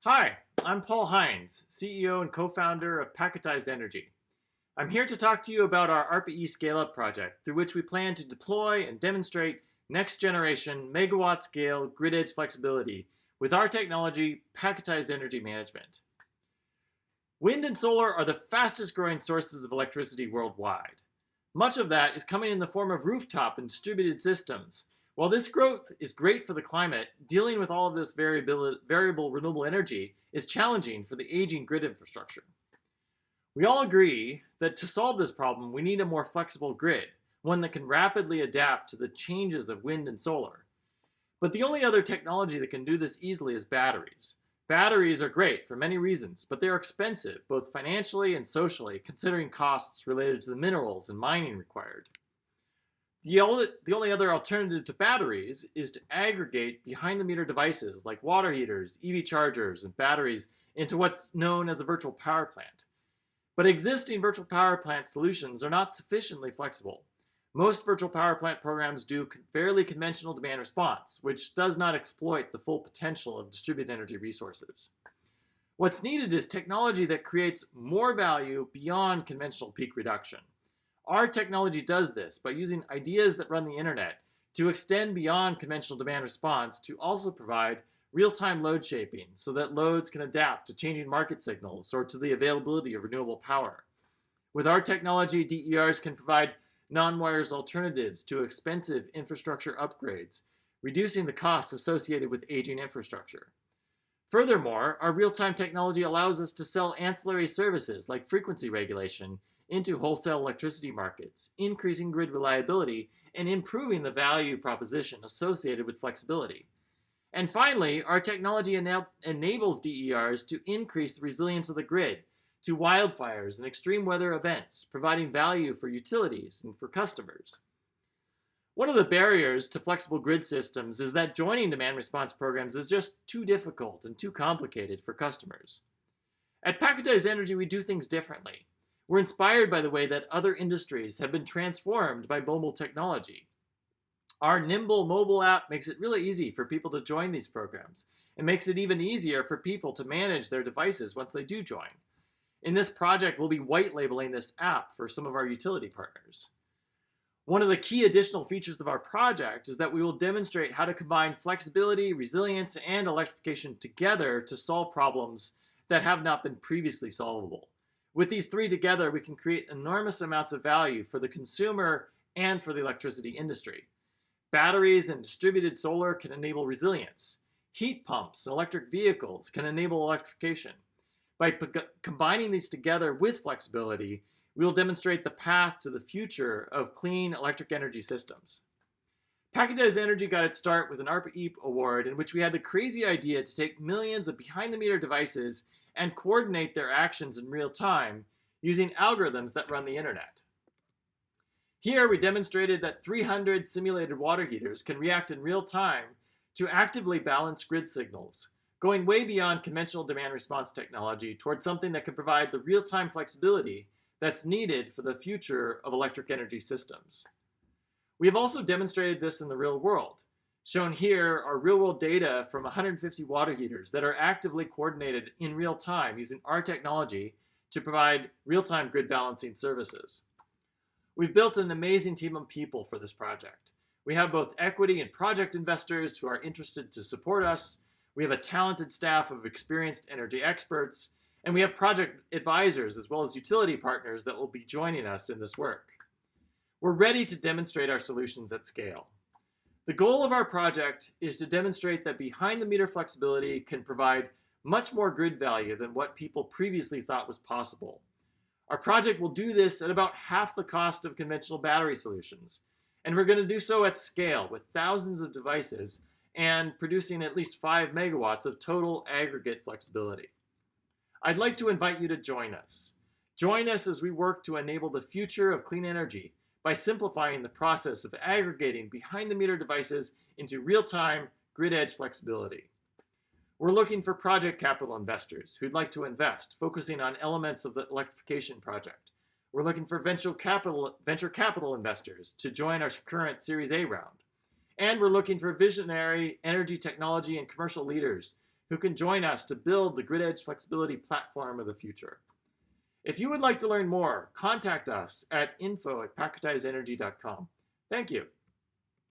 Hi, I'm Paul Hines, CEO and co-founder of Packetized Energy. I'm here to talk to you about our ARPA-E SCALEUP project, through which we plan to deploy and demonstrate next-generation megawatt-scale grid-edge flexibility with our technology, Packetized Energy Management. Wind and solar are the fastest-growing sources of electricity worldwide. Much of that is coming in the form of rooftop and distributed systems. While this growth is great for the climate, dealing with all of this variable renewable energy is challenging for the aging grid infrastructure. We all agree that to solve this problem, we need a more flexible grid, one that can rapidly adapt to the changes of wind and solar. But the only other technology that can do this easily is batteries. Batteries are great for many reasons, but they are expensive, both financially and socially, considering costs related to the minerals and mining required. The only other alternative to batteries is to aggregate behind-the-meter devices like water heaters, EV chargers, and batteries into what's known as a virtual power plant. But existing virtual power plant solutions are not sufficiently flexible. Most virtual power plant programs do fairly conventional demand response, which does not exploit the full potential of distributed energy resources. What's needed is technology that creates more value beyond conventional peak reduction. Our technology does this by using ideas that run the internet to extend beyond conventional demand response to also provide real-time load shaping so that loads can adapt to changing market signals or to the availability of renewable power. With our technology, DERs can provide non-wires alternatives to expensive infrastructure upgrades, reducing the costs associated with aging infrastructure. Furthermore, our real-time technology allows us to sell ancillary services like frequency regulation into wholesale electricity markets, increasing grid reliability and improving the value proposition associated with flexibility. And finally, our technology enables DERs to increase the resilience of the grid to wildfires and extreme weather events, providing value for utilities and for customers. One of the barriers to flexible grid systems is that joining demand response programs is just too difficult and too complicated for customers. At Packetized Energy, we do things differently. We're inspired by the way that other industries have been transformed by mobile technology. Our nimble mobile app makes it really easy for people to join these programs and makes it even easier for people to manage their devices once they do join. In this project, we'll be white labeling this app for some of our utility partners. One of the key additional features of our project is that we will demonstrate how to combine flexibility, resilience, and electrification together to solve problems that have not been previously solvable. With these three together, we can create enormous amounts of value for the consumer and for the electricity industry. Batteries and distributed solar can enable resilience. Heat pumps and electric vehicles can enable electrification. By combining these together with flexibility, we will demonstrate the path to the future of clean electric energy systems. Packetized Energy got its start with an ARPA-E award in which we had the crazy idea to take millions of behind-the-meter devices and coordinate their actions in real time using algorithms that run the internet. Here we demonstrated that 300 simulated water heaters can react in real time to actively balance grid signals, going way beyond conventional demand response technology towards something that can provide the real-time flexibility that's needed for the future of electric energy systems. We have also demonstrated this in the real world. Shown here are real-world data from 150 water heaters that are actively coordinated in real time using our technology to provide real-time grid balancing services. We've built an amazing team of people for this project. We have both equity and project investors who are interested to support us. We have a talented staff of experienced energy experts, and we have project advisors as well as utility partners that will be joining us in this work. We're ready to demonstrate our solutions at scale. The goal of our project is to demonstrate that behind-the-meter flexibility can provide much more grid value than what people previously thought was possible. Our project will do this at about half the cost of conventional battery solutions, and we're going to do so at scale with thousands of devices and producing at least 5 megawatts of total aggregate flexibility. I'd like to invite you to join us. Join us as we work to enable the future of clean energy by simplifying the process of aggregating behind-the-meter devices into real-time grid-edge flexibility. We're looking for project capital investors who'd like to invest, focusing on elements of the electrification project. We're looking for venture capital investors to join our current Series A round. And we're looking for visionary energy technology and commercial leaders who can join us to build the grid edge flexibility platform of the future. If you would like to learn more, contact us at info@packetizedenergy.com. Thank you.